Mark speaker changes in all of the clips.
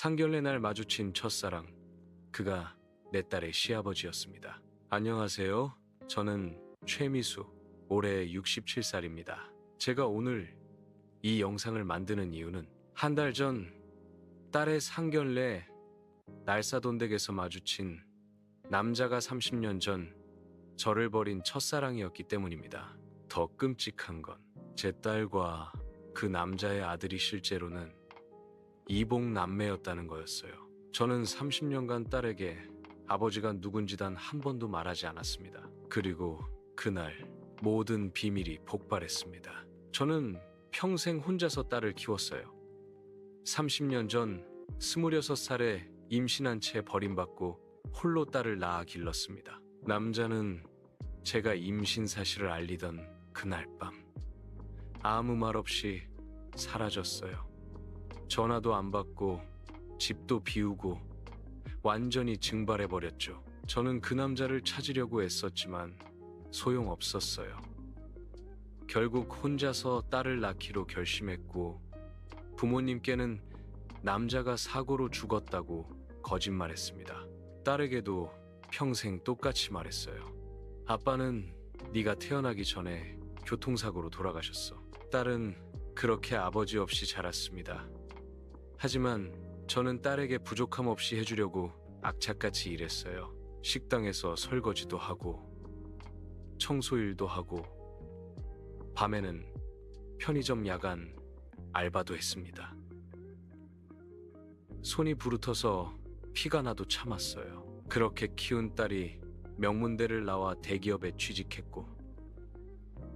Speaker 1: 상견례 날 마주친 첫사랑, 그가 내 딸의 시아버지였습니다. 안녕하세요. 저는 최미수, 올해 67살입니다. 제가 오늘 이 영상을 만드는 이유는 한 달 전 딸의 상견례 날사돈댁에서 마주친 남자가 30년 전 저를 버린 첫사랑이었기 때문입니다. 더 끔찍한 건 제 딸과 그 남자의 아들이 실제로는 이복 남매였다는 거였어요. 저는 30년간 딸에게 아버지가 누군지 단 한 번도 말하지 않았습니다. 그리고 그날 모든 비밀이 폭발했습니다. 저는 평생 혼자서 딸을 키웠어요. 30년 전 26살에 임신한 채 버림받고 홀로 딸을 낳아 길렀습니다. 남자는 제가 임신 사실을 알리던 그날 밤 아무 말 없이 사라졌어요. 전화도 안 받고 집도 비우고 완전히 증발해버렸죠. 저는 그 남자를 찾으려고 애썼지만 소용없었어요. 결국 혼자서 딸을 낳기로 결심했고 부모님께는 남자가 사고로 죽었다고 거짓말했습니다. 딸에게도 평생 똑같이 말했어요. 아빠는 네가 태어나기 전에 교통사고로 돌아가셨어. 딸은 그렇게 아버지 없이 자랐습니다. 하지만 저는 딸에게 부족함 없이 해주려고 악착같이 일했어요. 식당에서 설거지도 하고 청소일도 하고 밤에는 편의점 야간 알바도 했습니다. 손이 부르터서 피가 나도 참았어요. 그렇게 키운 딸이 명문대를 나와 대기업에 취직했고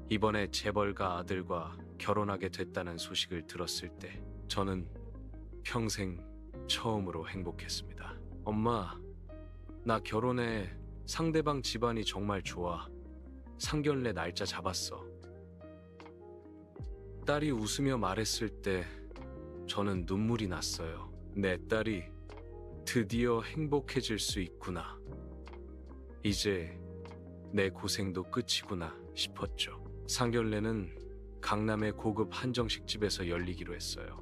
Speaker 1: 이번에 재벌가 아들과 결혼하게 됐다는 소식을 들었을 때 저는 평생 처음으로 행복했습니다. 엄마, 나 결혼해. 상대방 집안이 정말 좋아. 상견례 날짜 잡았어. 딸이 웃으며 말했을 때 저는 눈물이 났어요. 내 딸이 드디어 행복해질 수 있구나. 이제 내 고생도 끝이구나 싶었죠. 상견례는 강남의 고급 한정식집에서 열리기로 했어요.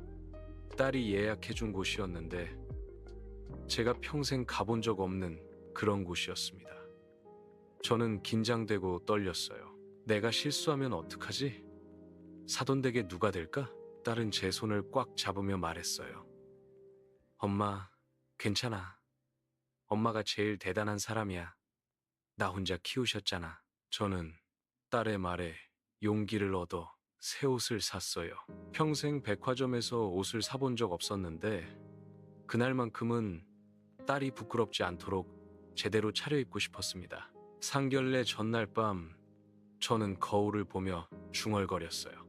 Speaker 1: 딸이 예약해준 곳이었는데 제가 평생 가본 적 없는 그런 곳이었습니다. 저는 긴장되고 떨렸어요. 내가 실수하면 어떡하지? 사돈댁에 누가 될까? 딸은 제 손을 꽉 잡으며 말했어요. 엄마, 괜찮아. 엄마가 제일 대단한 사람이야. 나 혼자 키우셨잖아. 저는 딸의 말에 용기를 얻어 새 옷을 샀어요. 평생 백화점에서 옷을 사본 적 없었는데 그날만큼은 딸이 부끄럽지 않도록 제대로 차려입고 싶었습니다. 상견례 전날 밤 저는 거울을 보며 중얼거렸어요.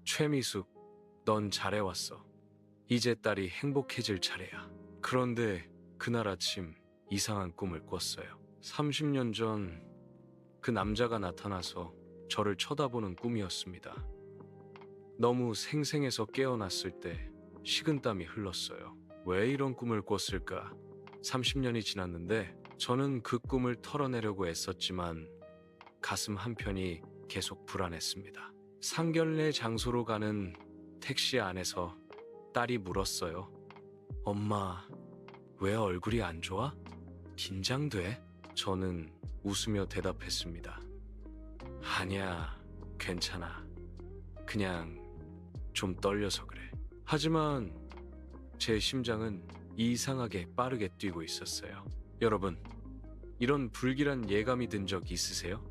Speaker 1: 최미숙, 넌 잘해왔어. 이제 딸이 행복해질 차례야. 그런데 그날 아침 이상한 꿈을 꿨어요. 30년 전 그 남자가 나타나서 저를 쳐다보는 꿈이었습니다. 너무 생생해서 깨어났을 때 식은땀이 흘렀어요. 왜 이런 꿈을 꿨을까? 30년이 지났는데 저는 그 꿈을 털어내려고 애썼지만 가슴 한편이 계속 불안했습니다. 상견례 장소로 가는 택시 안에서 딸이 물었어요. 엄마, 왜 얼굴이 안 좋아? 긴장돼? 저는 웃으며 대답했습니다. 아니야, 괜찮아. 그냥 좀 떨려서 그래. 하지만 제 심장은 이상하게 빠르게 뛰고 있었어요. 여러분, 이런 불길한 예감이 든 적 있으세요?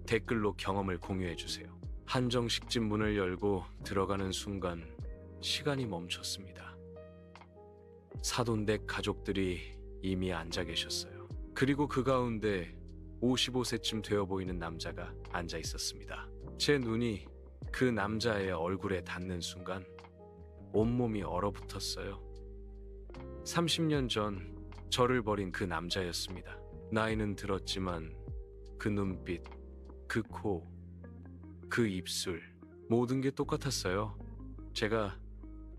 Speaker 1: 댓글로 경험을 공유해주세요. 한정식집 문을 열고 들어가는 순간 시간이 멈췄습니다. 사돈댁 가족들이 이미 앉아 계셨어요. 그리고 그 가운데 55세쯤 되어 보이는 남자가 앉아 있었습니다. 제 눈이 그 남자의 얼굴에 닿는 순간 온몸이 얼어붙었어요. 30년 전 저를 버린 그 남자였습니다. 나이는 들었지만 그 눈빛, 그 코, 그 입술, 모든 게 똑같았어요. 제가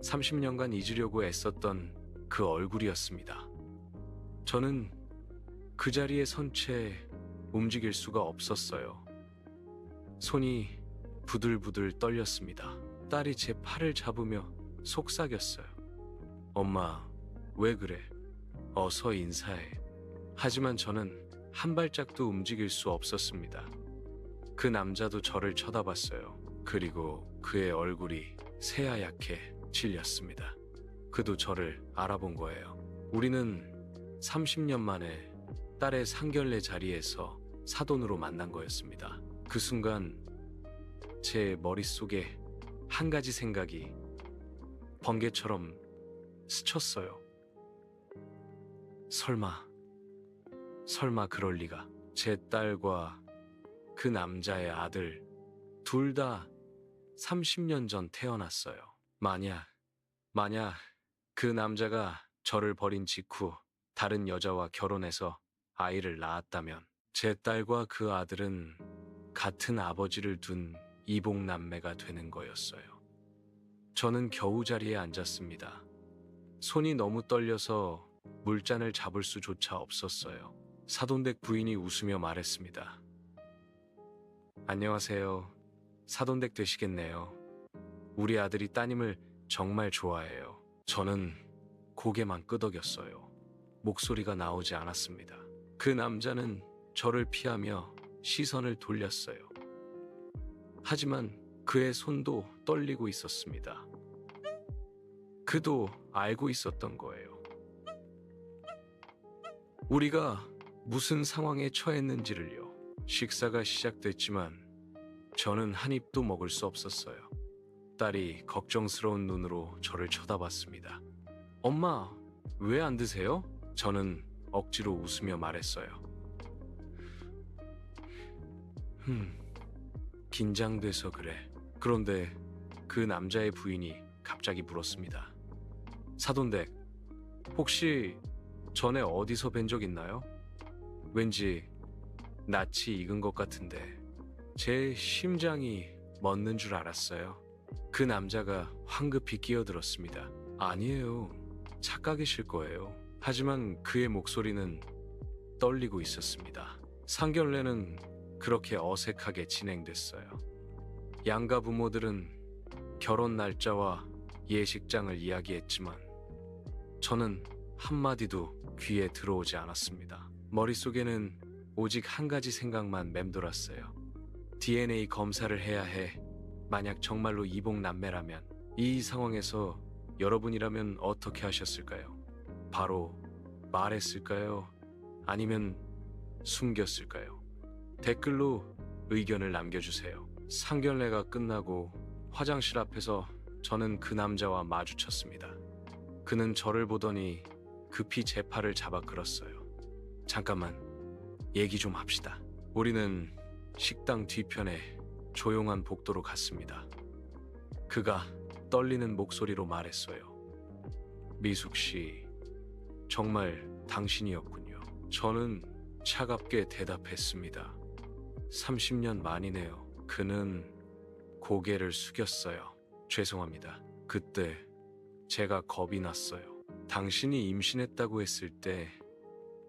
Speaker 1: 30년간 잊으려고 애썼던 그 얼굴이었습니다. 저는 그 자리에 선 채 움직일 수가 없었어요. 손이 부들부들 떨렸습니다. 딸이 제 팔을 잡으며 속삭였어요. 엄마, 왜 그래? 어서 인사해. 하지만 저는 한 발짝도 움직일 수 없었습니다. 그 남자도 저를 쳐다봤어요. 그리고 그의 얼굴이 새하얗게 질렸습니다. 그도 저를 알아본 거예요. 우리는 30년 만에 딸의 상견례 자리에서 사돈으로 만난 거였습니다. 그 순간 제 머릿속에 한 가지 생각이 번개처럼 스쳤어요. 설마 그럴 리가. 제 딸과 그 남자의 아들 둘 다 30년 전 태어났어요. 만약 그 남자가 저를 버린 직후 다른 여자와 결혼해서 아이를 낳았다면 제 딸과 그 아들은 같은 아버지를 둔 이복남매가 되는 거였어요. 저는 겨우 자리에 앉았습니다. 손이 너무 떨려서 물잔을 잡을 수조차 없었어요. 사돈댁 부인이 웃으며 말했습니다. 안녕하세요. 사돈댁 되시겠네요. 우리 아들이 따님을 정말 좋아해요. 저는 고개만 끄덕였어요. 목소리가 나오지 않았습니다. 그 남자는 저를 피하며 시선을 돌렸어요. 하지만 그의 손도 떨리고 있었습니다. 그도 알고 있었던 거예요. 우리가 무슨 상황에 처했는지를요. 식사가 시작됐지만 저는 한 입도 먹을 수 없었어요. 딸이 걱정스러운 눈으로 저를 쳐다봤습니다. 엄마, 왜 안 드세요? 저는 억지로 웃으며 말했어요. 긴장돼서 그래. 그런데 그 남자의 부인이 갑자기 물었습니다. 사돈댁, 혹시 전에 어디서 뵌 적 있나요? 왠지 낯이 익은 것 같은데 제 심장이 멎는 줄 알았어요. 그 남자가 황급히 끼어들었습니다. 아니에요. 착각이실 거예요. 하지만 그의 목소리는 떨리고 있었습니다. 상견례는 그렇게 어색하게 진행됐어요. 양가 부모들은 결혼 날짜와 예식장을 이야기했지만 저는 한마디도 귀에 들어오지 않았습니다. 머릿속에는 오직 한 가지 생각만 맴돌았어요. DNA 검사를 해야 해. 만약 정말로 이복남매라면 이 상황에서 여러분이라면 어떻게 하셨을까요? 바로 말했을까요? 아니면 숨겼을까요? 댓글로 의견을 남겨주세요. 상견례가 끝나고 화장실 앞에서 저는 그 남자와 마주쳤습니다. 그는 저를 보더니 급히 제 팔을 잡아 끌었어요. 잠깐만, 얘기 좀 합시다. 우리는 식당 뒤편에 조용한 복도로 갔습니다. 그가 떨리는 목소리로 말했어요. 미숙 씨, 정말 당신이었군요. 저는 차갑게 대답했습니다. 30년 만이네요. 그는 고개를 숙였어요. 죄송합니다. 그때 제가 겁이 났어요. 당신이 임신했다고 했을 때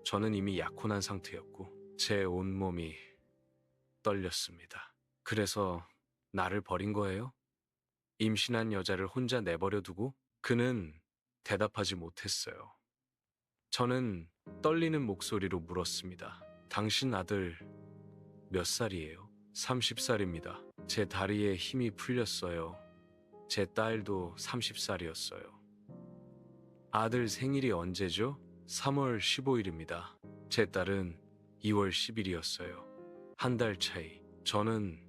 Speaker 1: 저는 이미 약혼한 상태였고 제 온몸이 떨렸습니다. 그래서 나를 버린 거예요? 임신한 여자를 혼자 내버려 두고? 그는 대답하지 못했어요. 저는 떨리는 목소리로 물었습니다. 당신 아들 몇 살이에요? 30살입니다. 제 다리에 힘이 풀렸어요. 제 딸도 30살이었어요. 아들 생일이 언제죠? 3월 15일입니다. 제 딸은 2월 10일이었어요. 한 달 차이. 저는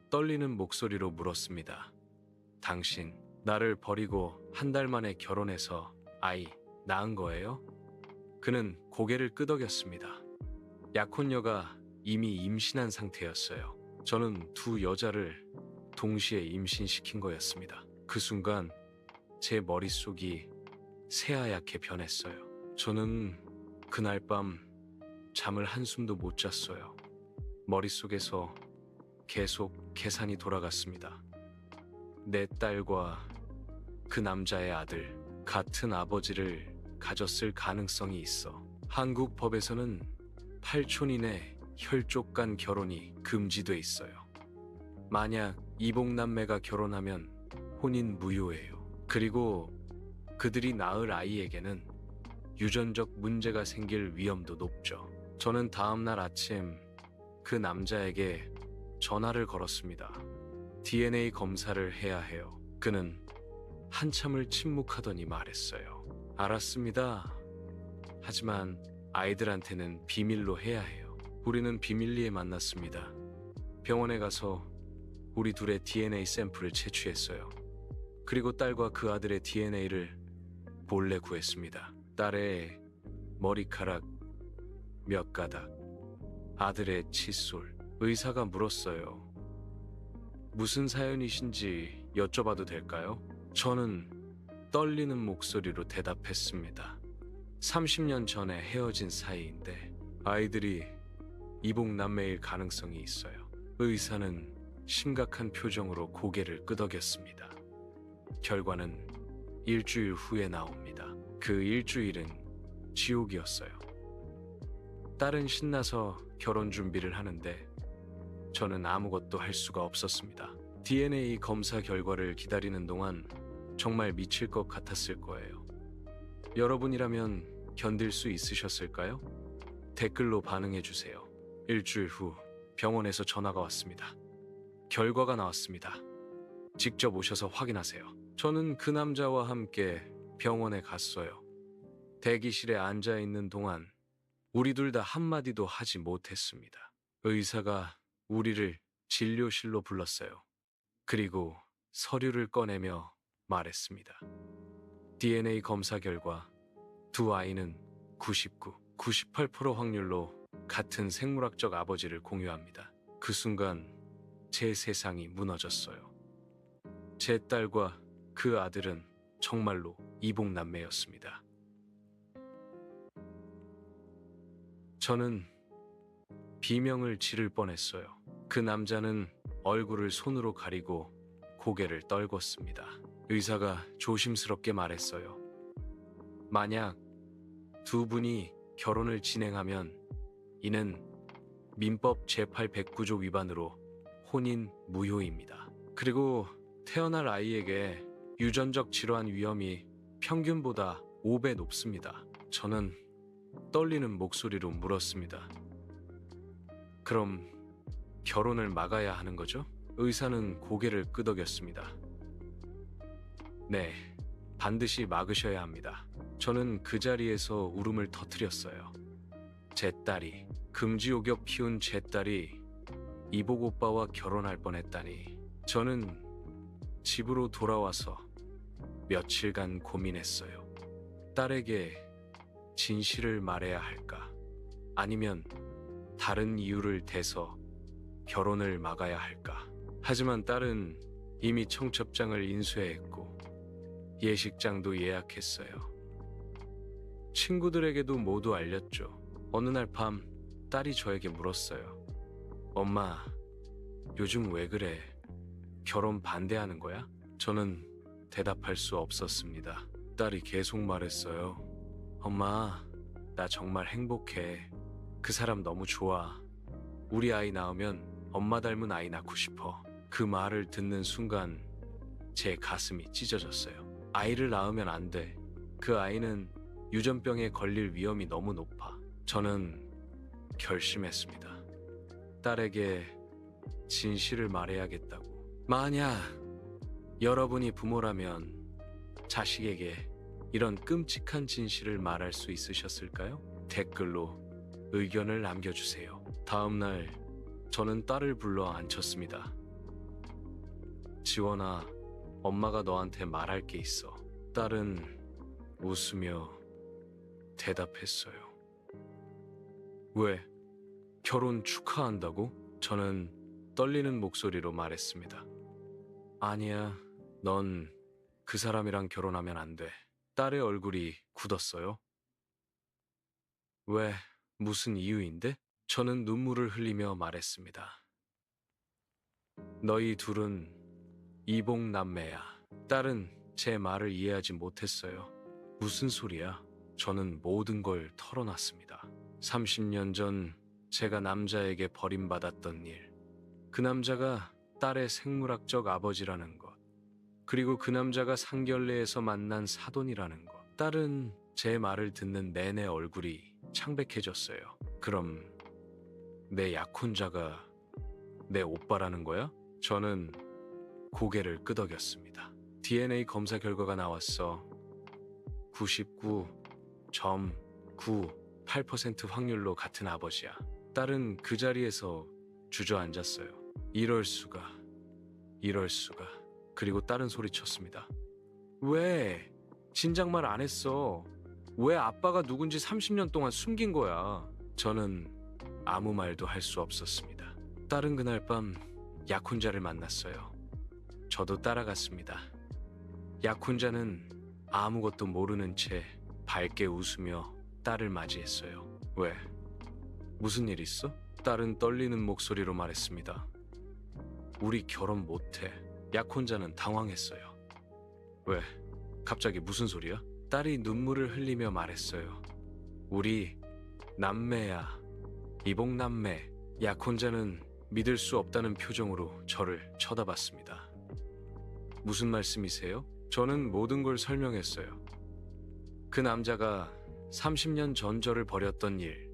Speaker 1: 떨리는 목소리로 물었습니다. 당신, 나를 버리고 한 달 만에 결혼해서 아이 낳은 거예요? 그는 고개를 끄덕였습니다. 약혼녀가 이미 임신한 상태였어요. 저는 두 여자를 동시에 임신시킨 거였습니다. 그 순간 제 머릿속이 새하얗게 변했어요. 저는 그날 밤 잠을 한숨도 못 잤어요. 머릿속에서 계속 계산이 돌아갔습니다. 내 딸과 그 남자의 아들, 같은 아버지를 가졌을 가능성이 있어. 한국 법에서는 8촌 이내 혈족 간 결혼이 금지돼 있어요. 만약 이복남매가 결혼하면 혼인 무효예요. 그리고 그들이 낳을 아이에게는 유전적 문제가 생길 위험도 높죠. 저는 다음 날 아침 그 남자에게 전화를 걸었습니다. DNA 검사를 해야 해요. 그는 한참을 침묵하더니 말했어요. 알았습니다. 하지만 아이들한테는 비밀로 해야 해요. 우리는 비밀리에 만났습니다. 병원에 가서 우리 둘의 DNA 샘플을 채취했어요. 그리고 딸과 그 아들의 DNA를 몰래 구했습니다. 딸의 머리카락 몇 가닥, 아들의 칫솔. 의사가 물었어요. 무슨 사연이신지 여쭤봐도 될까요? 저는 떨리는 목소리로 대답했습니다. 30년 전에 헤어진 사이인데 아이들이 이복남매일 가능성이 있어요. 의사는 심각한 표정으로 고개를 끄덕였습니다. 결과는 일주일 후에 나옵니다. 그 일주일은 지옥이었어요. 딸은 신나서 결혼 준비를 하는데 저는 아무것도 할 수가 없었습니다. DNA 검사 결과를 기다리는 동안 정말 미칠 것 같았을 거예요. 여러분이라면 견딜 수 있으셨을까요? 댓글로 반응해주세요. 일주일 후 병원에서 전화가 왔습니다. 결과가 나왔습니다. 직접 오셔서 확인하세요. 저는 그 남자와 함께 병원에 갔어요. 대기실에 앉아 있는 동안 우리 둘 다 한마디도 하지 못했습니다. 의사가 우리를 진료실로 불렀어요. 그리고 서류를 꺼내며 말했습니다. DNA 검사 결과 두 아이는 99, 98% 확률로 같은 생물학적 아버지를 공유합니다. 그 순간 제 세상이 무너졌어요. 제 딸과 그 아들은 정말로 이복남매였습니다. 저는 비명을 지를 뻔했어요. 그 남자는 얼굴을 손으로 가리고 고개를 떨궜습니다. 의사가 조심스럽게 말했어요. 만약 두 분이 결혼을 진행하면 이는 민법 제8 109조 위반으로 혼인 무효입니다. 그리고 태어날 아이에게 유전적 질환 위험이 평균보다 5배 높습니다. 저는 떨리는 목소리로 물었습니다. 그럼 결혼을 막아야 하는 거죠? 의사는 고개를 끄덕였습니다. 네, 반드시 막으셔야 합니다. 저는 그 자리에서 울음을 터뜨렸어요. 제 딸이, 금지옥역 피운 제 딸이 이복 오빠와 결혼할 뻔했다니. 저는 집으로 돌아와서 며칠간 고민했어요. 딸에게 진실을 말해야 할까? 아니면 다른 이유를 대서 결혼을 막아야 할까? 하지만 딸은 이미 청첩장을 인쇄했고 예식장도 예약했어요. 친구들에게도 모두 알렸죠. 어느 날 밤 딸이 저에게 물었어요. 엄마, 요즘 왜 그래? 결혼 반대하는 거야? 저는 대답할 수 없었습니다. 딸이 계속 말했어요. 엄마, 나 정말 행복해. 그 사람 너무 좋아. 우리 아이 낳으면 엄마 닮은 아이 낳고 싶어. 그 말을 듣는 순간 제 가슴이 찢어졌어요. 아이를 낳으면 안 돼. 그 아이는 유전병에 걸릴 위험이 너무 높아. 저는 결심했습니다. 딸에게 진실을 말해야겠다고. 만약 여러분이 부모라면 자식에게 이런 끔찍한 진실을 말할 수 있으셨을까요? 댓글로 의견을 남겨주세요. 다음 날 저는 딸을 불러 앉혔습니다. 지원아, 엄마가 너한테 말할 게 있어. 딸은 웃으며 대답했어요. 왜? 결혼 축하한다고? 저는 떨리는 목소리로 말했습니다. 아니야, 넌 그 사람이랑 결혼하면 안 돼. 딸의 얼굴이 굳었어요. 왜? 무슨 이유인데? 저는 눈물을 흘리며 말했습니다. 너희 둘은 이복남매야. 딸은 제 말을 이해하지 못했어요. 무슨 소리야? 저는 모든 걸 털어놨습니다. 30년 전 제가 남자에게 버림받았던 일, 그 남자가 딸의 생물학적 아버지라는 것, 그리고 그 남자가 상견례에서 만난 사돈이라는 것. 딸은 제 말을 듣는 내내 얼굴이 창백해졌어요. 그럼 내 약혼자가 내 오빠라는 거야? 저는 고개를 끄덕였습니다. DNA 검사 결과가 나왔어. 99.98% 확률로 같은 아버지야. 딸은 그 자리에서 주저앉았어요. 이럴 수가, 이럴 수가. 그리고 딸은 소리쳤습니다. 왜? 진작 말 안 했어. 왜 아빠가 누군지 30년 동안 숨긴 거야? 저는 아무 말도 할 수 없었습니다. 딸은 그날 밤 약혼자를 만났어요. 저도 따라갔습니다. 약혼자는 아무것도 모르는 채 밝게 웃으며 딸을 맞이했어요. 왜? 무슨 일 있어? 딸은 떨리는 목소리로 말했습니다. 우리 결혼 못해. 약혼자는 당황했어요. 왜? 갑자기 무슨 소리야? 딸이 눈물을 흘리며 말했어요. 우리 남매야. 이복남매. 약혼자는 믿을 수 없다는 표정으로 저를 쳐다봤습니다. 무슨 말씀이세요? 저는 모든 걸 설명했어요. 그 남자가 30년 전 저를 버렸던 일,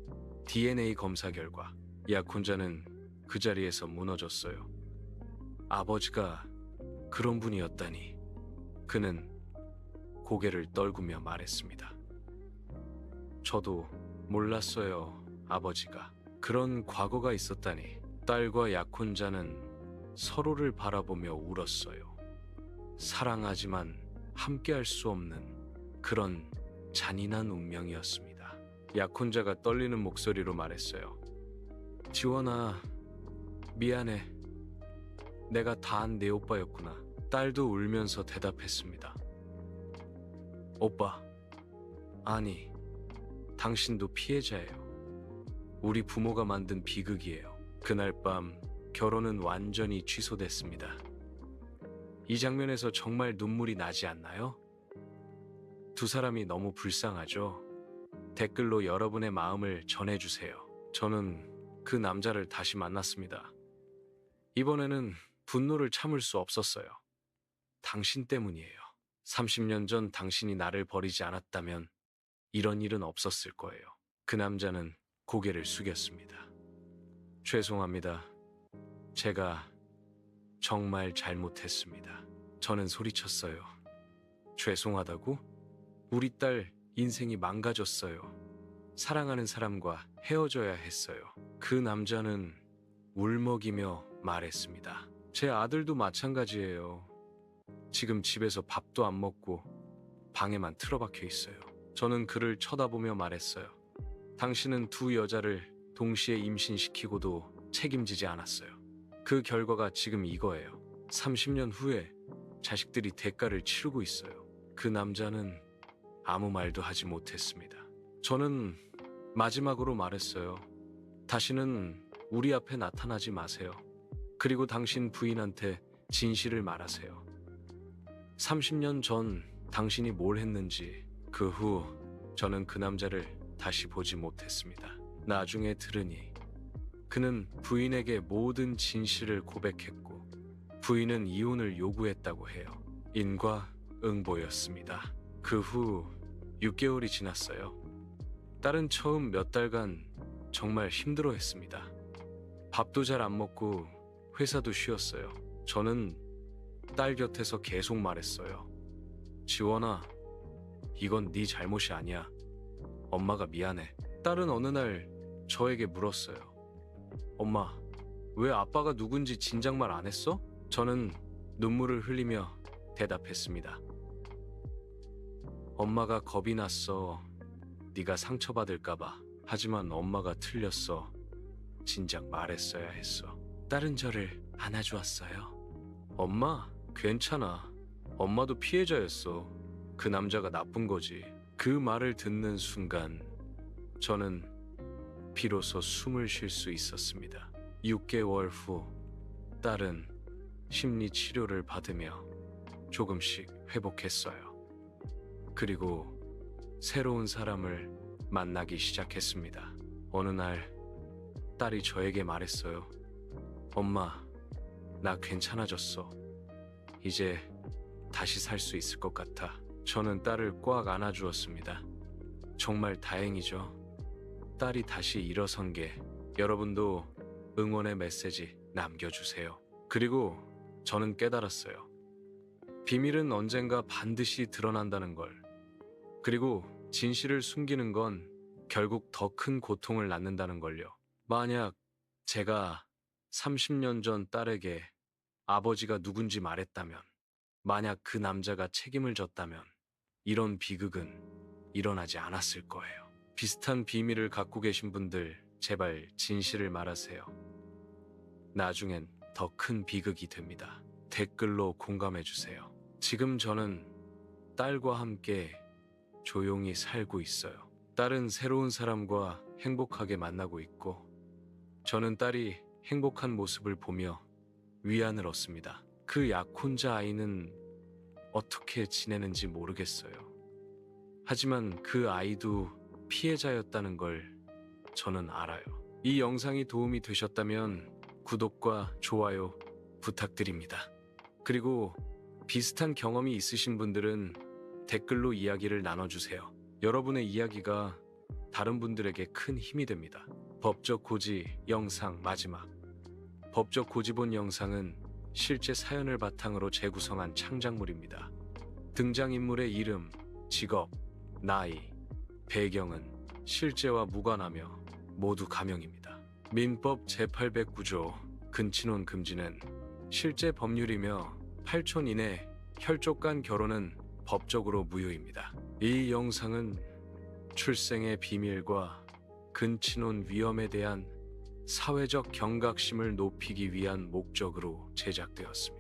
Speaker 1: DNA 검사 결과, 약혼자는 그 자리에서 무너졌어요. 아버지가 그런 분이었다니. 그는 고개를 떨구며 말했습니다. 저도 몰랐어요, 아버지가. 그런 과거가 있었다니. 딸과 약혼자는 서로를 바라보며 울었어요. 사랑하지만 함께할 수 없는 그런 잔인한 운명이었습니다. 약혼자가 떨리는 목소리로 말했어요. 지원아, 미안해. 내가 다 한 내 오빠였구나. 딸도 울면서 대답했습니다. 오빠, 아니, 당신도 피해자예요. 우리 부모가 만든 비극이에요. 그날 밤 결혼은 완전히 취소됐습니다. 이 장면에서 정말 눈물이 나지 않나요? 두 사람이 너무 불쌍하죠? 댓글로 여러분의 마음을 전해주세요. 저는 그 남자를 다시 만났습니다. 이번에는 분노를 참을 수 없었어요. 당신 때문이에요. 30년 전 당신이 나를 버리지 않았다면 이런 일은 없었을 거예요. 그 남자는 고개를 숙였습니다. 죄송합니다. 제가 정말 잘못했습니다. 저는 소리쳤어요. 죄송하다고? 우리 딸 인생이 망가졌어요. 사랑하는 사람과 헤어져야 했어요. 그 남자는 울먹이며 말했습니다. 제 아들도 마찬가지예요. 지금 집에서 밥도 안 먹고 방에만 틀어박혀 있어요. 저는 그를 쳐다보며 말했어요. 당신은 두 여자를 동시에 임신시키고도 책임지지 않았어요. 그 결과가 지금 이거예요. 30년 후에 자식들이 대가를 치르고 있어요. 그 남자는 아무 말도 하지 못했습니다. 저는 마지막으로 말했어요. 다시는 우리 앞에 나타나지 마세요. 그리고 당신 부인한테 진실을 말하세요. 30년 전 당신이 뭘 했는지. 그 후 저는 그 남자를 다시 보지 못했습니다. 나중에 들으니 그는 부인에게 모든 진실을 고백했고 부인은 이혼을 요구했다고 해요. 인과응보였습니다. 그 후 6개월이 지났어요. 딸은 처음 몇 달간 정말 힘들어했습니다. 밥도 잘 안 먹고 회사도 쉬었어요. 저는 딸 곁에서 계속 말했어요. 지원아, 이건 네 잘못이 아니야. 엄마가 미안해. 딸은 어느 날 저에게 물었어요. 엄마, 왜 아빠가 누군지 진작 말 안 했어? 저는 눈물을 흘리며 대답했습니다. 엄마가 겁이 났어. 네가 상처받을까 봐. 하지만 엄마가 틀렸어. 진작 말했어야 했어. 딸은 저를 안아주었어요. 엄마, 괜찮아. 엄마도 피해자였어. 그 남자가 나쁜 거지. 그 말을 듣는 순간 저는 비로소 숨을 쉴 수 있었습니다. 6개월 후 딸은 심리 치료를 받으며 조금씩 회복했어요. 그리고 새로운 사람을 만나기 시작했습니다. 어느 날 딸이 저에게 말했어요. 엄마, 나 괜찮아졌어. 이제 다시 살 수 있을 것 같아. 저는 딸을 꽉 안아주었습니다. 정말 다행이죠. 딸이 다시 일어선 게 여러분도 응원의 메시지 남겨주세요. 그리고 저는 깨달았어요. 비밀은 언젠가 반드시 드러난다는 걸. 그리고 진실을 숨기는 건 결국 더 큰 고통을 낳는다는 걸요. 만약 제가 30년 전 딸에게 아버지가 누군지 말했다면, 만약 그 남자가 책임을 졌다면, 이런 비극은 일어나지 않았을 거예요. 비슷한 비밀을 갖고 계신 분들, 제발 진실을 말하세요. 나중엔 더 큰 비극이 됩니다. 댓글로 공감해주세요. 지금 저는 딸과 함께 조용히 살고 있어요. 딸은 새로운 사람과 행복하게 만나고 있고, 저는 딸이 행복한 모습을 보며 위안을 얻습니다. 그 약혼자 아이는 어떻게 지내는지 모르겠어요. 하지만 그 아이도 피해자였다는 걸 저는 알아요. 이 영상이 도움이 되셨다면 구독과 좋아요 부탁드립니다. 그리고 비슷한 경험이 있으신 분들은 댓글로 이야기를 나눠주세요. 여러분의 이야기가 다른 분들에게 큰 힘이 됩니다. 법적 고지 영상 마지막. 법적 고지본 영상은 실제 사연을 바탕으로 재구성한 창작물입니다. 등장인물의 이름, 직업, 나이, 배경은 실제와 무관하며 모두 가명입니다. 민법 제809조 근친혼 금지는 실제 법률이며 8촌 이내 혈족 간 결혼은 법적으로 무효입니다. 이 영상은 출생의 비밀과 근친혼 위험에 대한 사회적 경각심을 높이기 위한 목적으로 제작되었습니다.